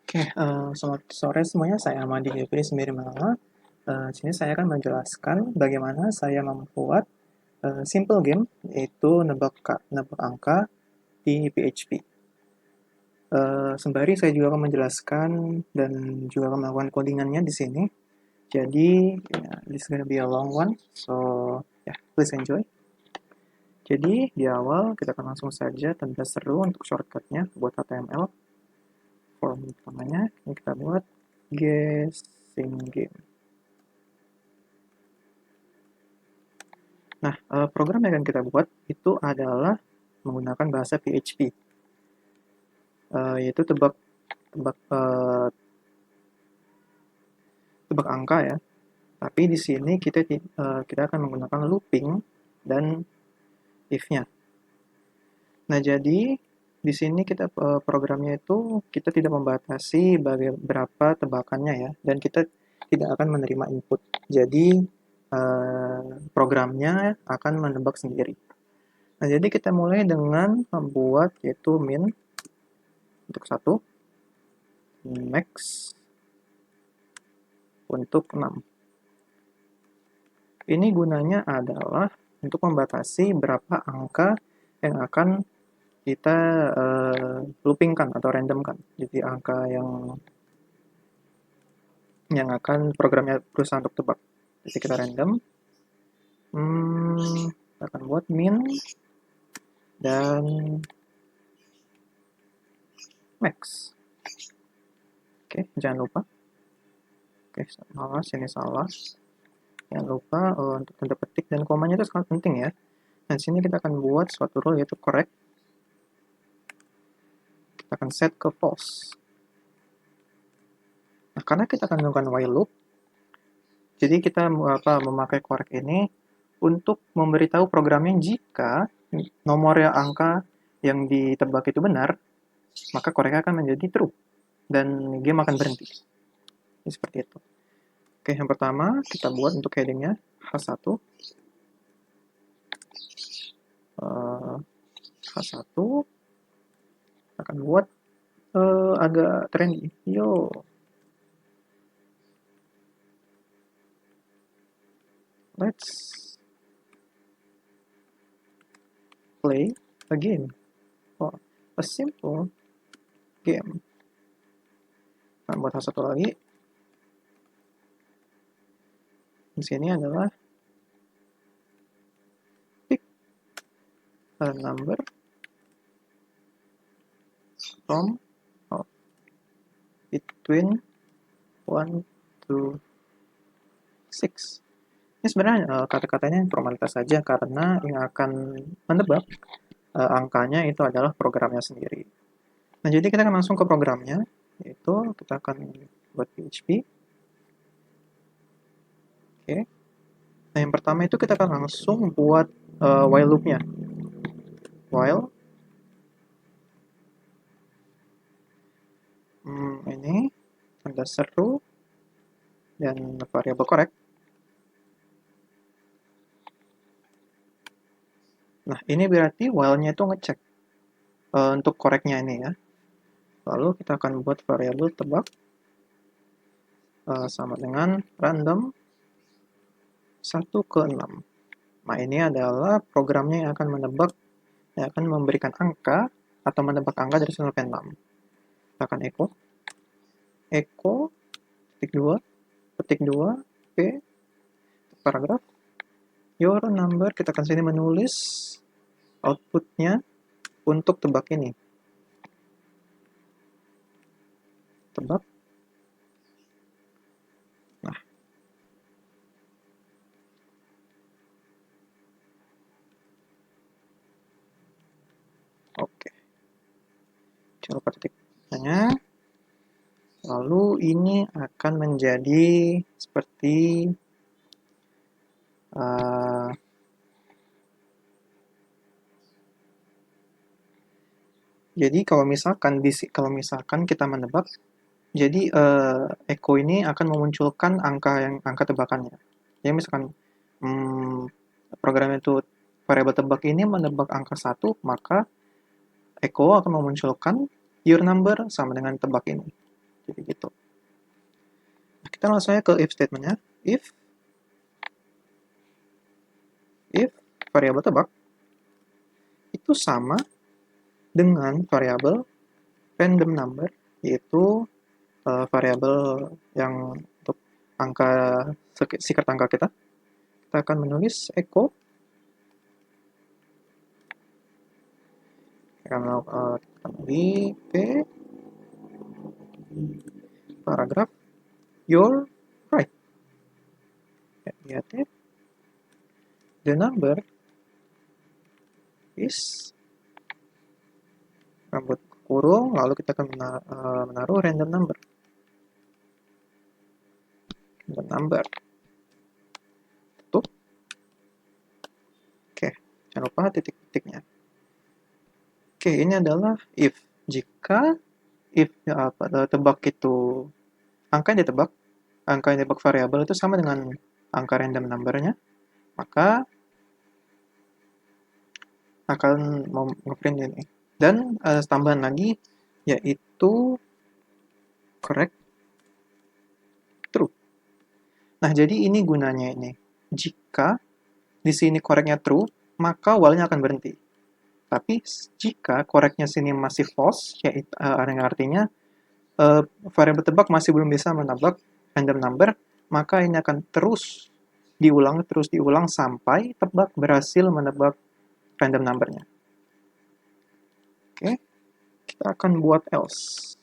Oke, selamat sore semuanya. Saya Amadi Yukri Semirimala. Sini saya akan menjelaskan bagaimana saya membuat simple game, yaitu nebak angka di PHP. Sembari saya juga akan menjelaskan dan juga akan melakukan codingannya di sini. Jadi, this is gonna be a long one, so please enjoy. Jadi, di awal kita akan langsung saja tanpa seru untuk shortcutnya buat HTML. Form pertamanya, ini kita buat guessing game. Nah, program yang akan kita buat itu adalah menggunakan bahasa PHP, yaitu tebak tebak angka ya. Tapi di sini kita akan menggunakan looping dan if-nya. Nah, jadi di sini programnya itu kita tidak membatasi berapa tebakannya ya, dan kita tidak akan menerima input. Jadi programnya akan menebak sendiri. Nah, jadi kita mulai dengan membuat yaitu min untuk 1, max untuk 6. Ini gunanya adalah untuk membatasi berapa angka yang akan kita loopingkan atau randomkan. Jadi angka yang akan programnya berusaha untuk tebak. Jadi kita random. Kita akan buat min dan max. Oke, jangan lupa. Oke, salah, sini salah. Jangan lupa untuk tanda petik dan komanya itu sangat penting ya. Dan sini kita akan buat suatu rule yaitu correct. Kita akan set ke false. Nah, karena kita akan melakukan while loop, jadi kita memakai correct ini untuk memberitahu programnya jika nomor angka yang ditebak itu benar, maka correct akan menjadi true dan game akan berhenti. Jadi seperti itu. Oke, yang pertama kita buat untuk headingnya H1. H1 akan buat agak trendy. Yo. Let's play a game. Oh, a simple game. Nah, buat H1 lagi. Di sini adalah pick a number from between 1 to 6. Ini sebenarnya kata-katanya formalitas saja karena yang akan menebak angkanya itu adalah programnya sendiri. Nah, jadi kita akan langsung ke programnya, yaitu kita akan buat PHP. Oke. Nah, yang pertama itu kita akan langsung buat while loop-nya. While ini tanda seru dan variabel correct. Nah, ini berarti while-nya itu ngecek untuk correct-nya ini ya. Lalu kita akan buat variabel tebak sama dengan random 1 ke 6. Nah, ini adalah programnya yang akan memberikan angka atau menebak angka dari 1 sampai 6. Kita akan echo petik 2 p paragraf your number. Kita akan sini menulis outputnya untuk tebak ini. Tebak. Nah. Oke. Jangan lupa titiknya. Lalu ini akan menjadi seperti jadi kalau misalkan kita menebak, jadi echo ini akan memunculkan angka tebakannya. Jadi misalkan program itu variabel tebak ini menebak angka 1, maka echo akan memunculkan your number sama dengan tebak ini. Jadi gitu. Nah, kita langsung aja ke if statementnya. If variabel tebak itu sama dengan variabel random number, yaitu variabel yang untuk angka secret angka kita akan menulis echo di p paragraf you're right. Lihat ya, the number is rambut kurung, lalu kita akan menaruh random number. Tutup. Oke, jangan lupa titik-titiknya. Oke, ini adalah if. Jika tebak itu angka yang ditebak variabel itu sama dengan angka random numbernya, maka akan mau ngeprint ini. Dan tambahan lagi yaitu correct true. Nah, jadi ini gunanya ini. Jika di sini correctnya true, maka while-nya akan berhenti. Tapi jika correctnya sini masih false, yaitu yang artinya variabel tebak masih belum bisa menebak random number, maka ini akan terus diulang sampai tebak berhasil menebak random numbernya. Oke, kita akan buat else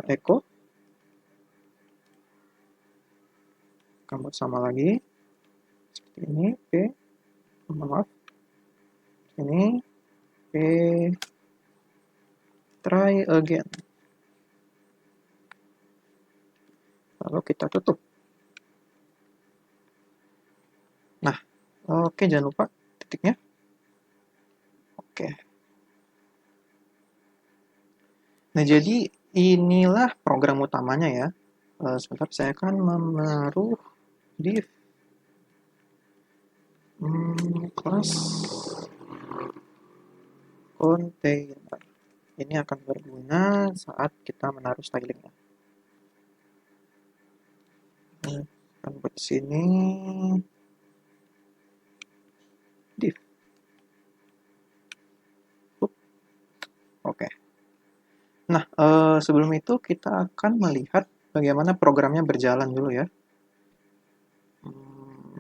echo akan buat sama lagi seperti ini, maaf, ini try again, lalu kita tutup. Nah, oke, jangan lupa titiknya. Oke. Nah, jadi inilah program utamanya ya. Sebentar, saya akan menaruh div class container. Ini akan berguna saat kita menaruh stylingnya. Akan buat sini div. Oke. Nah, sebelum itu kita akan melihat bagaimana programnya berjalan dulu ya.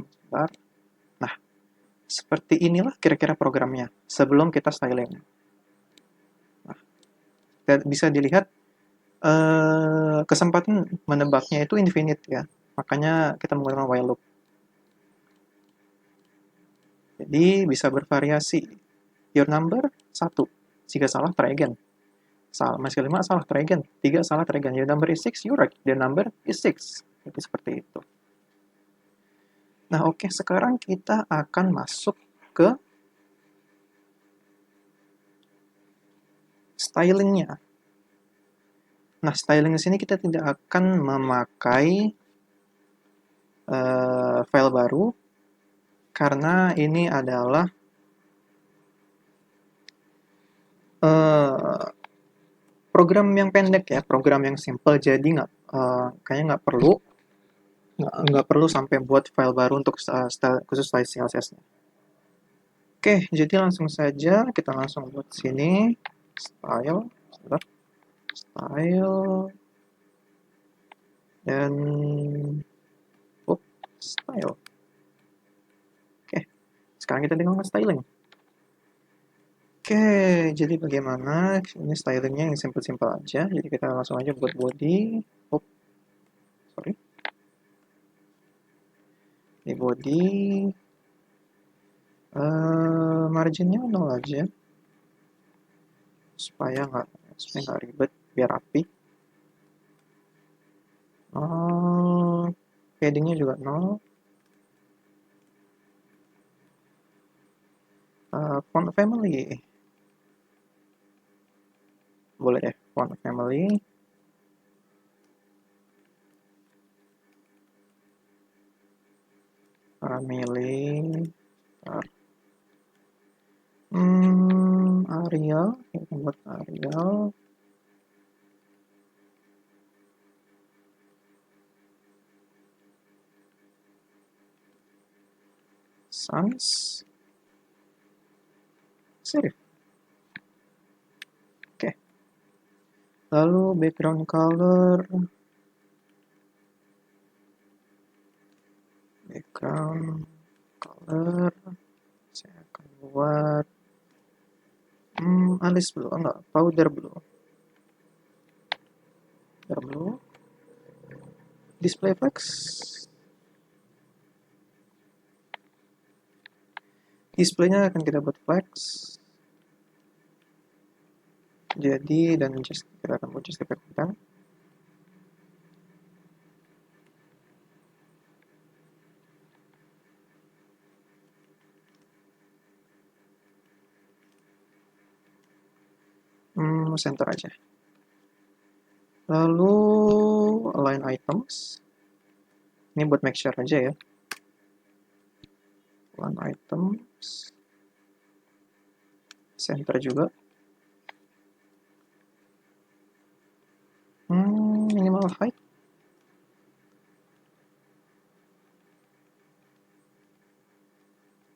Sebentar. Nah, seperti inilah kira-kira programnya sebelum kita styling. Nah, bisa dilihat kesempatan menebaknya itu infinite ya. Makanya kita menggunakan while loop. Jadi bisa bervariasi. Your number 1. Jika salah, try again. Masih 5, salah, try again. 3, salah, try again. Your number is 6, you're right. Your number is 6. Jadi seperti itu. Nah, oke. Sekarang kita akan masuk ke stylingnya. Nah, styling di sini kita tidak akan memakai file baru, karena ini adalah program yang pendek ya, program yang simple, jadi kayaknya nggak perlu sampai buat file baru untuk khusus style CSS-nya. Oke, jadi langsung saja kita langsung buat sini style dan style. Oke, sekarang kita tinggal styling. Oke, jadi bagaimana ini stylingnya yang simple-simple aja. Jadi kita langsung aja buat body. Di body marginnya 0 aja supaya nggak ribet, biar rapi. Paddingnya juga 0. Font family boleh deh, font family milih Arial, kita buat Arial sans serif. Oke. Lalu background color saya akan buat alis blue, enggak, powder blue. Display flex. Displaynya akan kita buat flex. Jadi dan kita akan buat just effect button. Center aja. Lalu align items. Ini buat make sure aja ya. Align items. Center juga. Minimal height.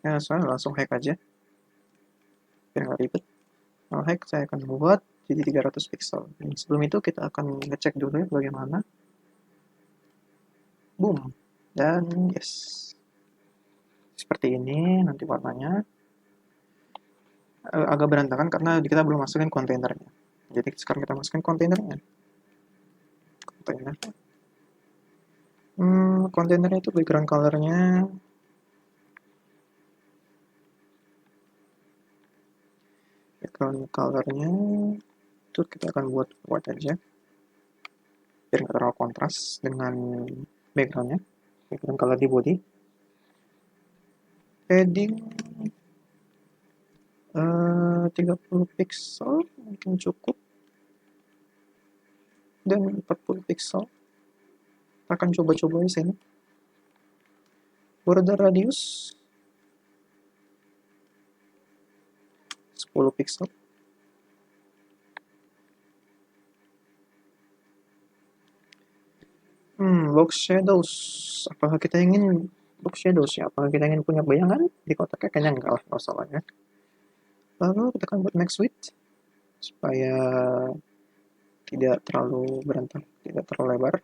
Ya, soalnya langsung hack aja. Biar nggak ribet. Nah, hack saya akan buat jadi 300 pixel. Dan sebelum itu kita akan ngecek dulu ya bagaimana. Boom. Dan yes. Seperti ini nanti warnanya. Agak berantakan karena kita belum masukin kontainernya. Jadi sekarang kita masukin kontainernya. Kontainernya itu background colornya itu kita akan buat white aja biar nggak terlalu kontras dengan backgroundnya, background color di body. Padding 30 pixel mungkin cukup, dan 40 pixel kita akan coba-coba di sini. Border radius 10 pixel. Box shadows. Apakah kita ingin box shadows ya? Apakah kita ingin punya bayangan di kotaknya? Kayaknya enggak lah, nggak salah ya. Lalu kita akan buat max width supaya tidak terlalu berantak, tidak terlalu lebar.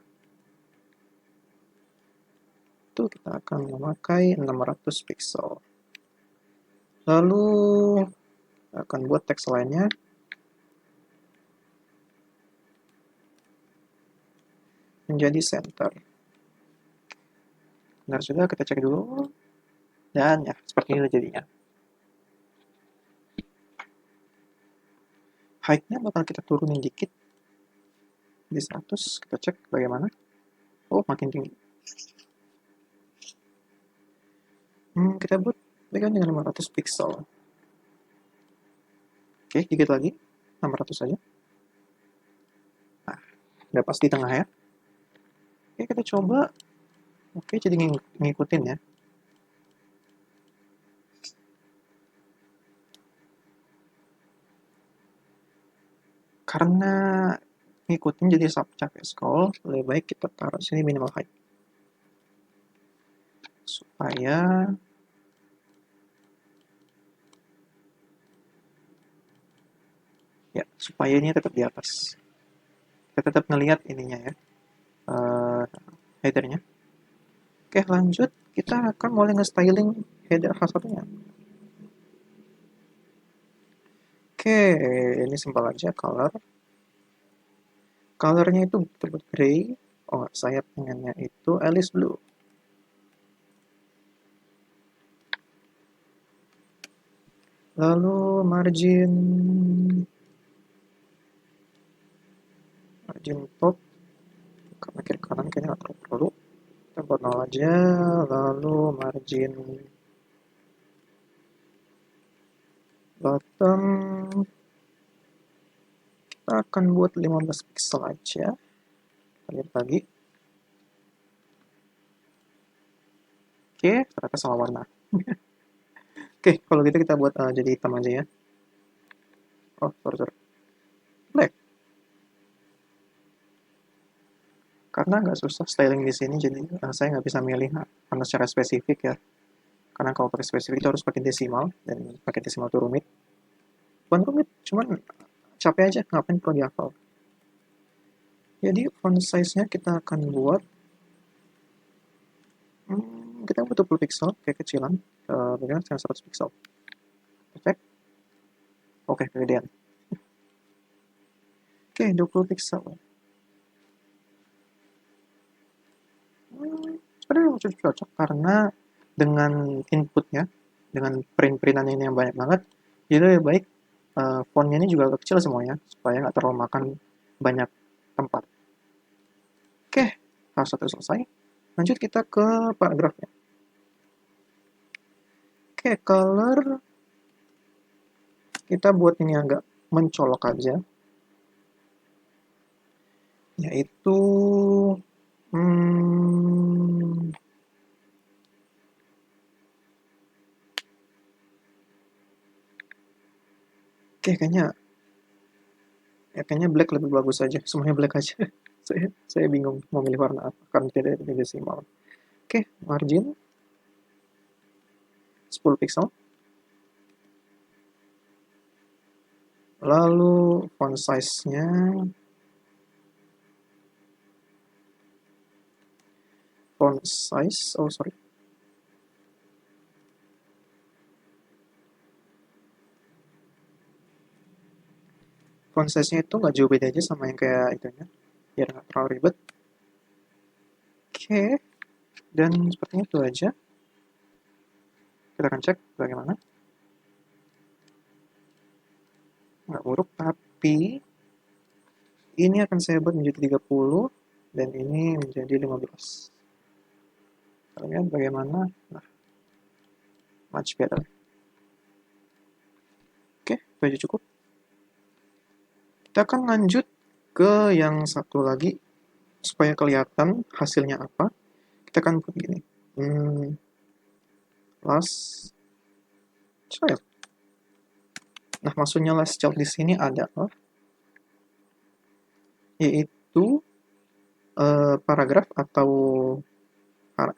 Itu kita akan memakai 600 pixel. Lalu akan buat teks lainnya. Menjadi center. Benar sudah, kita cek dulu. Dan ya, seperti ini jadinya. Height-nya bakal kita turunin dikit. Di 100, kita cek bagaimana. Oh, makin tinggi. Kita buat background dengan 500 pixel. Oke, dikit lagi. 600 saja. Nah, udah pas di tengah ya. Oke, kita coba. Oke, jadi ngikutin ya. Karena ngikutin jadi capek scroll, lebih baik kita taruh sini minimal height. Supaya ini tetap di atas. Kita tetap ngelihat ininya ya. Headernya. Oke, lanjut. Kita akan mulai nge-styling header salah satunya. Oke, ini simpel aja color. Colornya itu betul gray. Oh, saya pengennya itu Alice blue. Lalu margin top karena kiri kanan kayaknya nggak terlalu perlu. Kita buat 0 aja. Lalu margin bottom kita akan buat 15 pixel aja. Lihat lagi. Oke, ternyata salah warna. Oke, kalau gitu kita buat jadi hitam aja ya. Oh, sorry. Black. Karena nggak susah styling di sini, jadi saya nggak bisa milih karena secara spesifik ya. Karena kalau pakai spesifik itu harus pakai desimal, dan pakai desimal itu rumit. Bukan rumit, cuman capek aja, ngapain perlu dihafal. Jadi font size-nya kita akan buat, kita butuh 20 pixel, kayak kecilan, bagaimana 100 pixel. Cek. Oke, kegedean. Oke, 20 pixel. Sebenarnya cocok karena dengan inputnya, dengan print-printannya ini yang banyak banget, jadi lebih baik fontnya ini juga agak kecil semuanya, supaya nggak terlalu makan banyak tempat. Oke, fase 1 selesai. Lanjut kita ke paragrafnya. Oke, color kita buat ini agak mencolok aja, yaitu oke, kayaknya black lebih bagus aja, semuanya black aja. saya bingung mau milih warna apa karena tidak ada desimal. Oke, margin 10 pixel. Lalu font size-nya font size-nya itu nggak jauh beda aja sama yang kayak itunya, biar nggak terlalu ribet. Oke, dan sepertinya itu aja. Kita akan cek bagaimana. Nggak buruk, tapi ini akan saya buat menjadi 30 dan ini menjadi 15. Kita lihat bagaimana. Nah, much better. Oke, itu aja cukup. Kita akan lanjut ke yang satu lagi supaya kelihatan hasilnya apa. Kita akan buat gini. Last child. Nah, maksudnya last child di sini adalah yaitu paragraf atau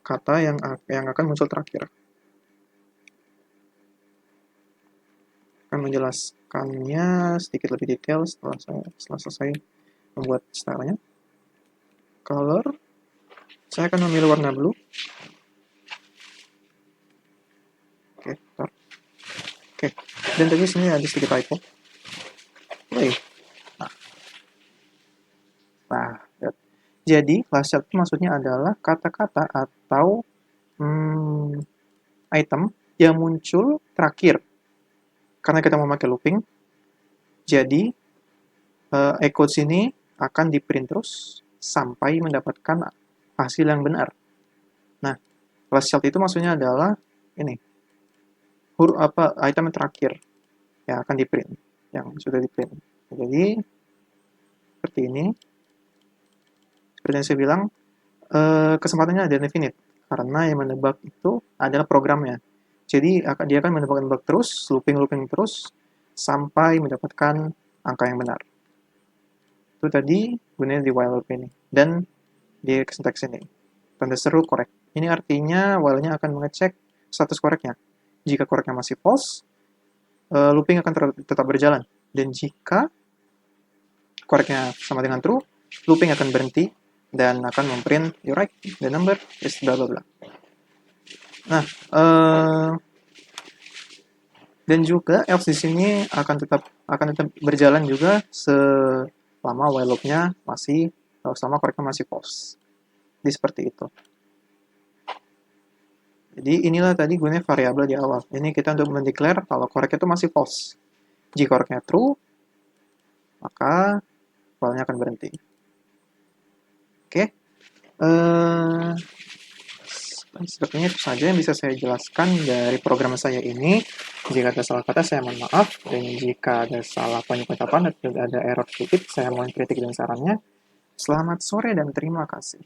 kata yang akan muncul terakhir. Akan menjelaskannya sedikit lebih detail setelah selesai membuat stylenya. Color, saya akan memilih warna blue. Oke, bentar. Oke, dan tadi sini ada sedikit typo. Nah, jadi last child itu maksudnya adalah kata-kata atau item yang muncul terakhir. Karena kita mau pakai looping, jadi echo sini akan di print terus sampai mendapatkan hasil yang benar. Nah, last child itu maksudnya adalah ini huruf item yang terakhir yang akan di print, yang sudah di print. Jadi seperti ini. Seperti yang saya bilang, kesempatannya ada infinite karena yang menebak itu adalah programnya. Jadi dia akan menebak terus, looping terus sampai mendapatkan angka yang benar. Itu tadi gunanya di while loop ini. Dan di syntax ini. Tanda seru correct. Ini artinya while-nya akan mengecek status koreknya. Jika koreknya masih false, looping akan tetap berjalan. Dan jika koreknya sama dengan true, looping akan berhenti dan akan memprint you right, the number is bla bla bla. Nah, dan juga else di sini akan tetap berjalan juga selama while loop-nya masih selama koreknya masih false. Jadi seperti itu. Jadi inilah tadi gunanya variabel di awal. Ini kita untuk mendeklar kalau koreknya itu masih false. Jika koreknya true, maka while-nya akan berhenti. Oke. Sepertinya itu saja yang bisa saya jelaskan dari program saya ini. Jika ada salah kata, saya mohon maaf. Dan jika ada salah pengucapan atau ada error sedikit, saya mohon kritik dan sarannya. Selamat sore dan terima kasih.